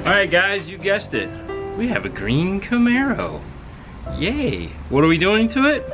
Alright guys, you guessed it. We have a green Camaro. Yay! What are we doing to it?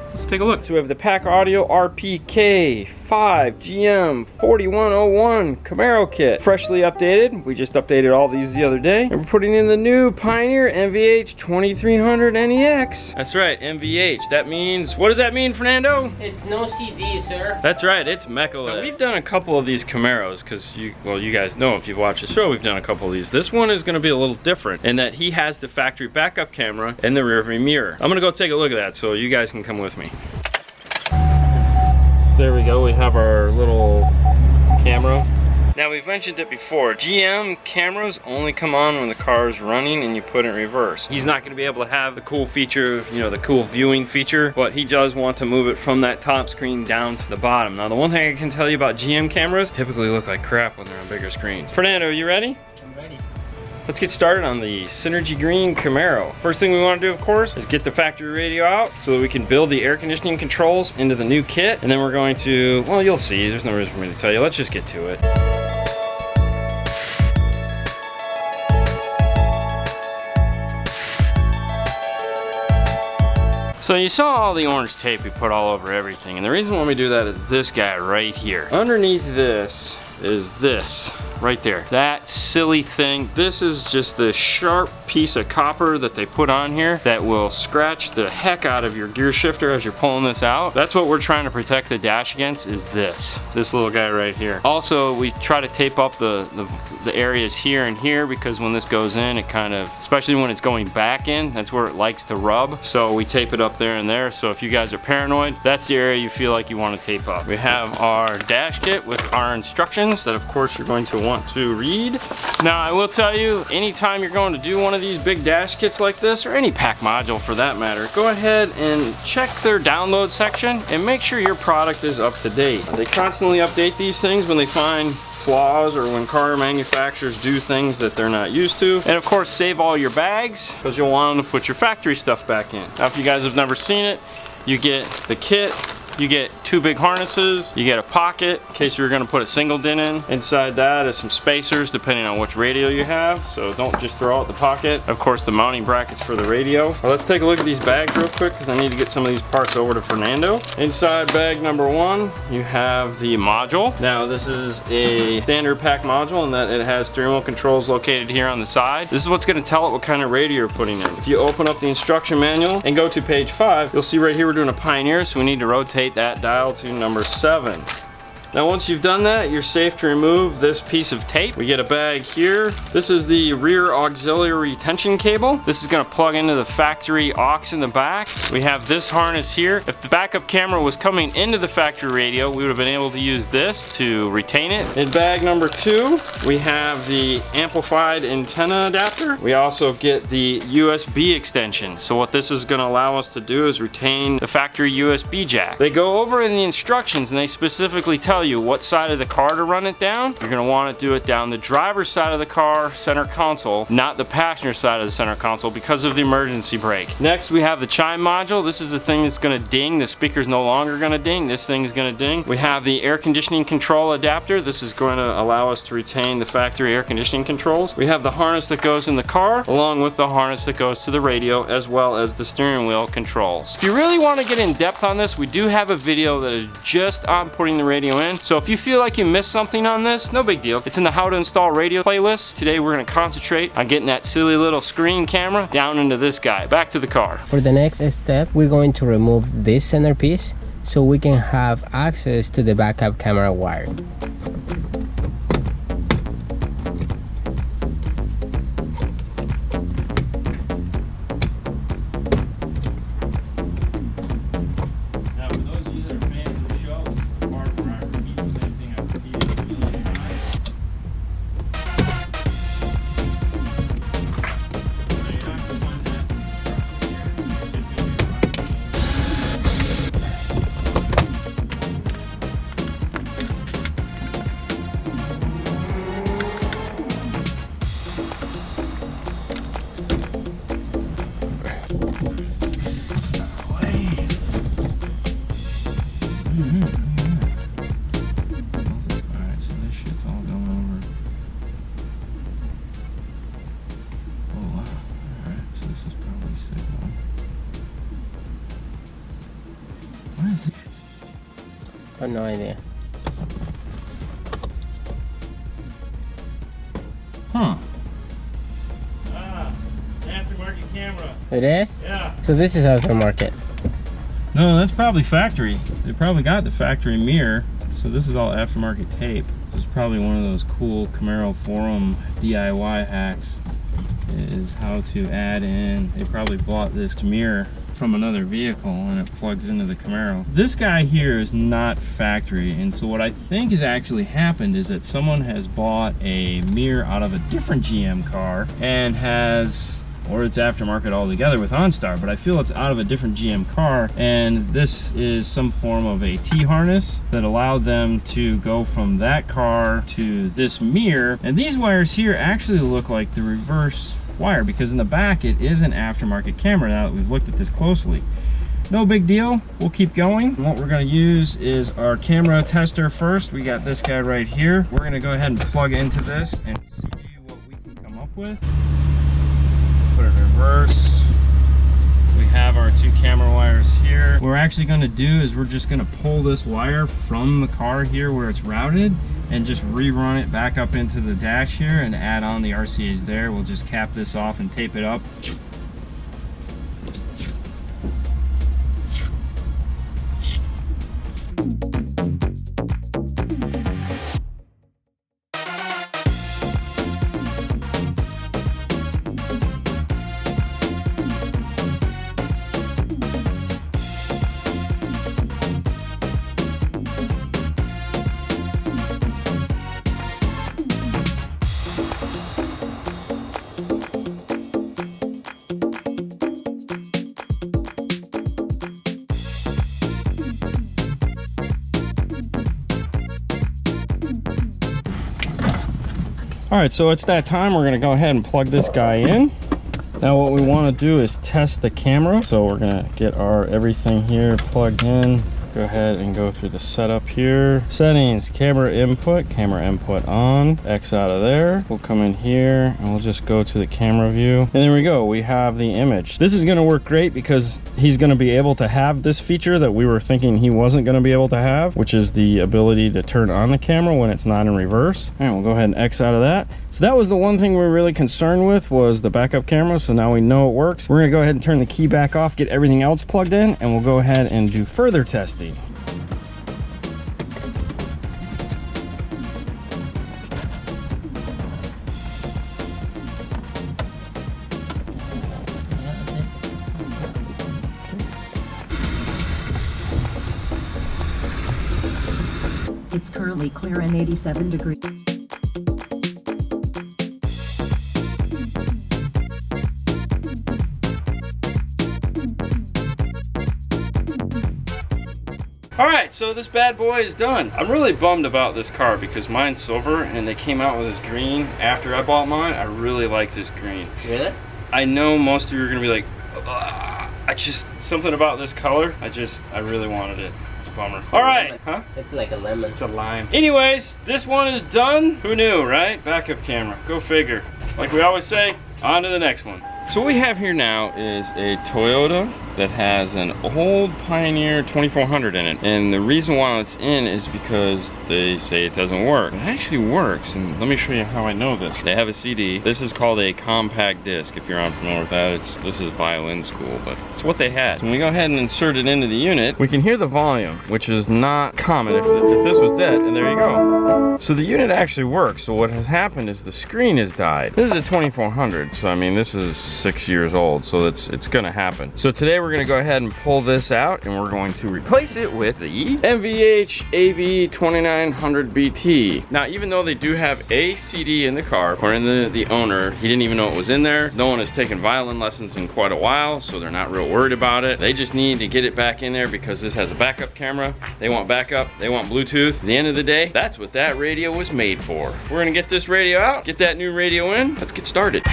Let's take a look. So we have the Pack Audio RPK 5 GM 4101 Camaro kit. Freshly updated. We just updated all these the other day. And we're putting in the new Pioneer NVH 2300 NEX. That's right, NVH. That means, what does that mean, Fernando? It's no CD, sir. That's right, it's Mechaless. We've done a couple of these Camaros because you guys know if you've watched the show, we've done a couple of these. This one is going to be a little different in that he has the factory backup camera and the rear view mirror. I'm going to go take a look at that so you guys can come with me. So there we go, we have our little camera. Now we've mentioned it before, GM cameras only come on when the car is running and you put it in reverse. He's not going to be able to have the cool feature, you know, the cool viewing feature, but he does want to move it from that top screen down to the bottom. Now the one thing I can tell you about GM cameras, typically look like crap when they're on bigger screens. Fernando, are you ready? I'm ready. Let's get started on the Synergy Green Camaro. First thing we want to do, of course, is get the factory radio out so that we can build the air conditioning controls into the new kit. And then we're going to, well, you'll see. There's no reason for me to tell you. Let's just get to it. So you saw all the orange tape we put all over everything. And the reason why we do that is this guy right here. Underneath this is this right there, that silly thing. This is just the sharp piece of copper that they put on here that will scratch the heck out of your gear shifter as you're pulling this out. That's what we're trying to protect the dash against, is this little guy right here. Also, we try to tape up the areas here and here because when this goes in, it kind of, especially when it's going back in, that's where it likes to rub. So we tape it up there and there. So if you guys are paranoid, that's the area you feel like you want to tape up. We have our dash kit with our instructions that of course you're going to want to read. Now I will tell you, anytime you're going to do one of these big dash kits like this, or any pack module for that matter, go ahead and check their download section and make sure your product is up to date. They constantly update these things when they find flaws or when car manufacturers do things that they're not used to. And of course, save all your bags because you'll want them to put your factory stuff back in. Now if you guys have never seen it, you get the kit, you get 2 big harnesses, you get a pocket in case you're going to put a single din in. Inside that is some spacers depending on which radio you have, so don't just throw out the pocket. Of course, the mounting brackets for the radio. Well, let's take a look at these bags real quick because I need to get some of these parts over to Fernando. Inside bag number 1, you have the module. Now this is a standard pack module in that it has steering wheel controls located here on the side. This is what's going to tell it what kind of radio you're putting in. If you open up the instruction manual and go to page 5, you'll see right here we're doing a Pioneer, so we need to rotate that dial to number 7. Now once you've done that, you're safe to remove this piece of tape. We get a bag here. This is the rear auxiliary retention cable. This is going to plug into the factory aux in the back. We have this harness here. If the backup camera was coming into the factory radio, we would have been able to use this to retain it. In bag number 2, we have the amplified antenna adapter. We also get the USB extension. So what this is going to allow us to do is retain the factory USB jack. They go over in the instructions and they specifically tell you what side of the car to run it down. You're going to want to do it down the driver's side of the car, center console, not the passenger side of the center console because of the emergency brake. Next, we have the chime module. This is the thing that's going to ding. The speaker's no longer going to ding. This thing is going to ding. We have the air conditioning control adapter. This is going to allow us to retain the factory air conditioning controls. We have the harness that goes in the car along with the harness that goes to the radio as well as the steering wheel controls. If you really want to get in depth on this, we do have a video that is just on putting the radio in. So if you feel like you missed something on this, no big deal. It's in the how to install radio playlist. Today we're going to concentrate on getting that silly little screen camera down into this guy. Back to the car. For the next step, we're going to remove this centerpiece so we can have access to the backup camera wire. no idea. Huh. Aftermarket camera. It is? Yeah. So this is aftermarket. No, that's probably factory. They probably got the factory mirror. So this is all aftermarket tape. This is probably one of those cool Camaro forum DIY hacks, is how to add in. They probably bought this mirror from another vehicle and it plugs into the Camaro. This guy here is not factory, and so what I think has actually happened is that someone has bought a mirror out of a different GM car and has, or it's aftermarket altogether with OnStar, but I feel it's out of a different GM car, and this is some form of a T-harness that allowed them to go from that car to this mirror. And these wires here actually look like the reverse wire, because in the back it is an aftermarket camera now that we've looked at this closely. No big deal, we'll keep going. What we're going to use is our camera tester first. We got this guy right here. We're going to go ahead and plug into this and see what we can come up with. Put it in reverse. We have our two camera wires here. What we're actually going to do is we're just going to pull this wire from the car here where it's routed and just rerun it back up into the dash here and add on the RCAs there. We'll just cap this off and tape it up. All right, so it's that time. We're gonna go ahead and plug this guy in. Now what we wanna do is test the camera. So we're gonna get our everything here plugged in. Go ahead and go through the setup here. Settings, camera input on, X out of there. We'll come in here and we'll just go to the camera view. And there we go, we have the image. This is gonna work great because he's gonna be able to have this feature that we were thinking he wasn't gonna be able to have, which is the ability to turn on the camera when it's not in reverse. All right, we'll go ahead and X out of that. So that was the one thing we were really concerned with, was the backup camera. So now we know it works. We're gonna go ahead and turn the key back off, get everything else plugged in, and we'll go ahead and do further testing. It's currently clear and 87 degrees. All right, so this bad boy is done. I'm really bummed about this car because mine's silver and they came out with this green after I bought mine. I really like this green. Really? I know most of you are gonna be like, something about this color, I really wanted it. It's a bummer. All right, huh? It's like a lemon. It's a lime. Anyways, this one is done. Who knew, right? Backup camera, go figure. Like we always say, on to the next one. So what we have here now is a Toyota that has an old Pioneer 2400 in it. And the reason why it's in is because they say it doesn't work. It actually works, and let me show you how I know this. They have a CD. This is called a compact disc. If you're unfamiliar with that, this is violin school, but it's what they had. When we go ahead and insert it into the unit, we can hear the volume, which is not common if this was dead, and there you go. So the unit actually works. So what has happened is the screen has died. This is a 2400, so I mean, this is 6 years old, so it's gonna happen. So today we're gonna go ahead and pull this out, and we're going to replace it with the MVH AV 2900 BT. Now, even though they do have a CD in the car, or in the owner, he didn't even know it was in there. No one has taken violin lessons in quite a while, so they're not real worried about it. They just need to get it back in there because this has a backup camera. They want backup, they want Bluetooth. At the end of the day, that's what that radio was made for. We're gonna get this radio out, get that new radio in. Let's get started.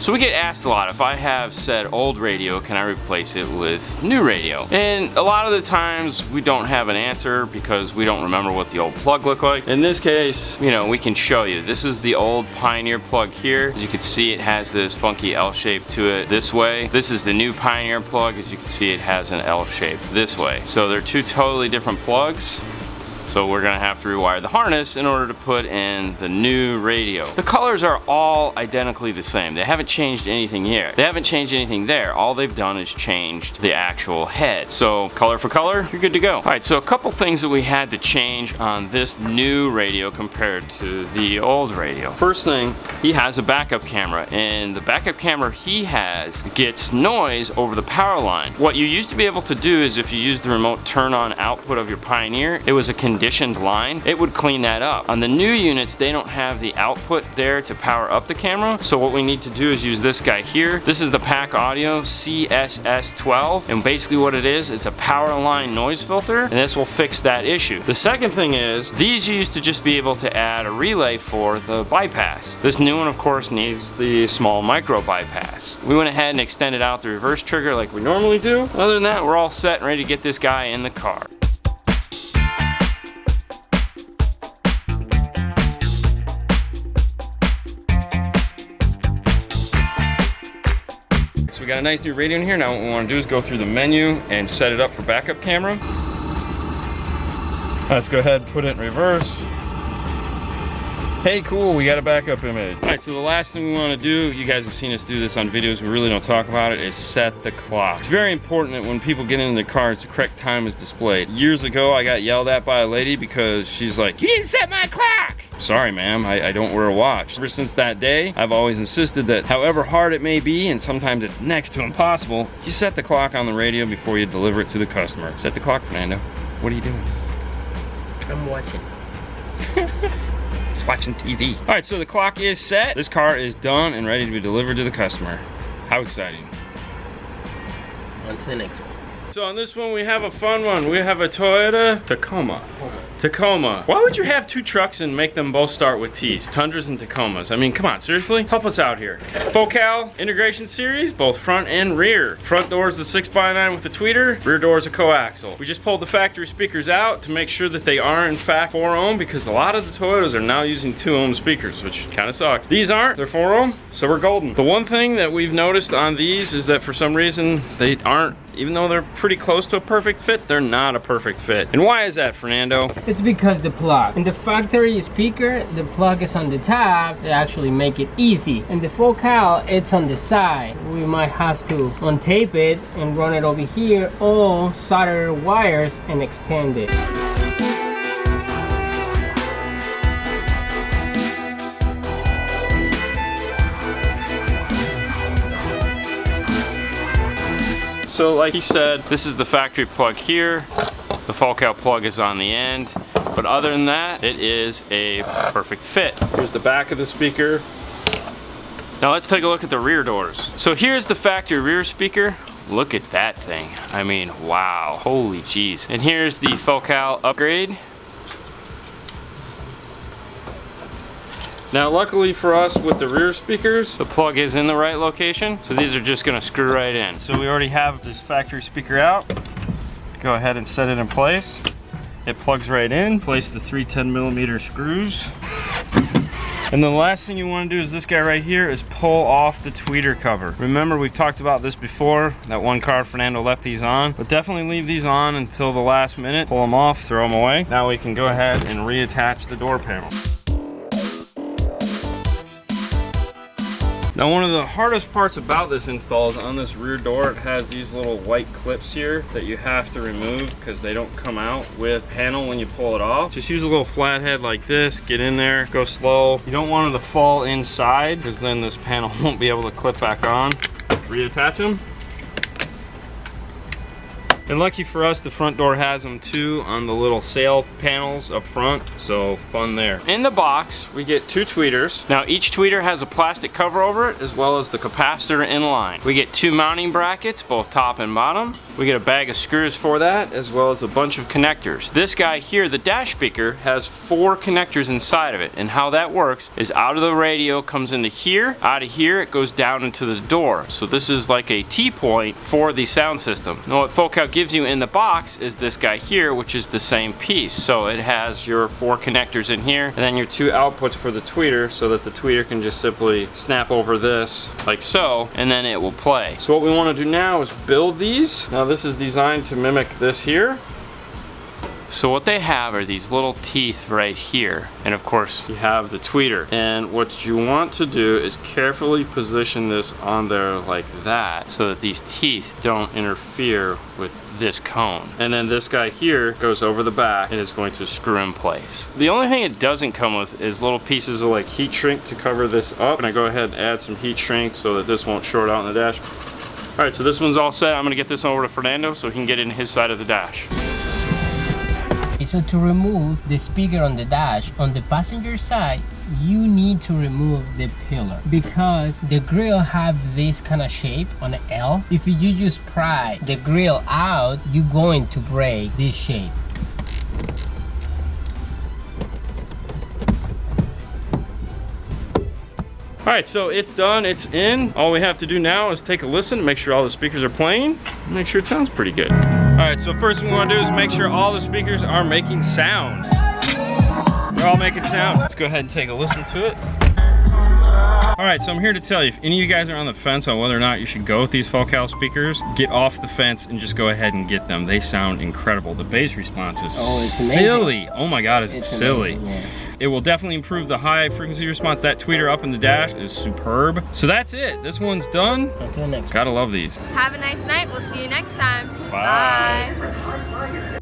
So we get asked a lot, if I have said old radio, can I replace it with new radio? And a lot of the times we don't have an answer because we don't remember what the old plug looked like. In this case, you know, we can show you. This is the old Pioneer plug here. As you can see, it has this funky L shape to it this way. This is the new Pioneer plug. As you can see, it has an L shape this way. So they're two totally different plugs. So we're gonna have to rewire the harness in order to put in the new radio. The colors are all identically the same. They haven't changed anything here. They haven't changed anything there. All they've done is changed the actual head. So color for color, you're good to go. All right, so a couple things that we had to change on this new radio compared to the old radio. First thing, he has a backup camera, and the backup camera he has gets noise over the power line. What you used to be able to do is if you use the remote turn on output of your Pioneer, it was a conditioned line, it would clean that up. On the new units, they don't have the output there to power up the camera, so what we need to do is use this guy here. This is the Pack Audio CSS12, and basically what it is, it's a power line noise filter, and this will fix that issue. The second thing is, these used to just be able to add a relay for the bypass. This new one, of course, needs the small micro bypass. We went ahead and extended out the reverse trigger like we normally do. Other than that, we're all set and ready to get this guy in the car. So we got a nice new radio in here. Now what we want to do is go through the menu and set it up for backup camera. Let's go ahead and put it in reverse. Hey, cool, we got a backup image. All right, so the last thing we want to do, you guys have seen us do this on videos, we really don't talk about it, is set the clock. It's very important that when people get into the cars, the correct time is displayed. Years ago, I got yelled at by a lady because she's like, "You didn't set my clock!" Sorry, ma'am, I don't wear a watch. Ever since that day, I've always insisted that however hard it may be, and sometimes it's next to impossible, you set the clock on the radio before you deliver it to the customer. Set the clock, Fernando. What are you doing? I'm watching. It's watching TV. All right, so the clock is set. This car is done and ready to be delivered to the customer. How exciting. On to the next one. So on this one, we have a fun one. We have a Toyota Tacoma. Tacoma. Why would you have two trucks and make them both start with T's? Tundras and Tacomas. I mean, come on, seriously? Help us out here. Focal integration series, both front and rear. Front door is the 6x9 with the tweeter. Rear door is a coaxial. We just pulled the factory speakers out to make sure that they are in fact 4 ohm, because a lot of the Toyotas are now using 2 ohm speakers, which kind of sucks. These aren't, they're 4 ohm, so we're golden. The one thing that we've noticed on these is that for some reason they aren't, even though they're pretty close to a perfect fit, they're not a perfect fit. And why is that, Fernando? It's because the plug. In the factory speaker, the plug is on the top. They actually make it easy. And the focal, it's on the side. We might have to untape it and run it over here, or solder wires and extend it. So like he said, this is the factory plug here. The focal plug is on the end. But other than that, it is a perfect fit. Here's the back of the speaker. Now let's take a look at the rear doors. So here's the factory rear speaker. Look at that thing. I mean, wow, holy jeez. And here's the focal upgrade. Now luckily for us with the rear speakers, the plug is in the right location, so these are just gonna screw right in. So we already have this factory speaker out. Go ahead and set it in place. It plugs right in. Place the 3 10mm screws. And the last thing you want to do is this guy right here is pull off the tweeter cover. Remember, we've talked about this before. That one car Fernando left these on, but definitely leave these on until the last minute. Pull them off, throw them away. Now we can go ahead and reattach the door panel. Now one of the hardest parts about this install is on this rear door, it has these little white clips here that you have to remove because they don't come out with panel when you pull it off. Just use a little flathead like this, get in there, go slow. You don't want it to fall inside because then this panel won't be able to clip back on. Reattach them. And lucky for us, the front door has them too on the little sail panels up front, so fun there. In the box, we get 2 tweeters. Now each tweeter has a plastic cover over it, as well as the capacitor in line. We get 2 mounting brackets, both top and bottom. We get a bag of screws for that, as well as a bunch of connectors. This guy here, the dash speaker, has 4 connectors inside of it, and how that works is out of the radio comes into here, out of here it goes down into the door. So this is like a T-point for the sound system. Now what Focal gives you in the box is this guy here, which is the same piece. So it has your 4 connectors in here, and then your 2 outputs for the tweeter, so that the tweeter can just simply snap over this like so, and then it will play. So what we want to do now is build these. Now this is designed to mimic this here. So what they have are these little teeth right here, and of course you have the tweeter, and what you want to do is carefully position this on there like that, so that these teeth don't interfere with this cone. And then this guy here goes over the back and is going to screw in place. The only thing it doesn't come with is little pieces of like heat shrink to cover this up, and I go ahead and add some heat shrink so that this won't short out in the dash. All right, so this one's all set. I'm gonna get this over to Fernando so he can get in his side of the dash. So to remove the speaker on the dash, on the passenger side, you need to remove the pillar because the grill have this kind of shape on the L. If you just pry the grill out, you're going to break this shape. All right, so it's done, it's in. All we have to do now is take a listen, make sure all the speakers are playing, and make sure it sounds pretty good. All right, so first thing we wanna do is make sure all the speakers are making sound. They're all making sound. Let's go ahead and take a listen to it. All right, so I'm here to tell you, if any of you guys are on the fence on whether or not you should go with these Focal speakers, get off the fence and just go ahead and get them. They sound incredible. The bass response is silly. Oh my God, is it silly. Amazing, yeah. It will definitely improve the high frequency response. That tweeter up in the dash is superb. So that's it. This one's done. Until next one. Gotta love these. Have a nice night. We'll see you next time. Bye. Bye.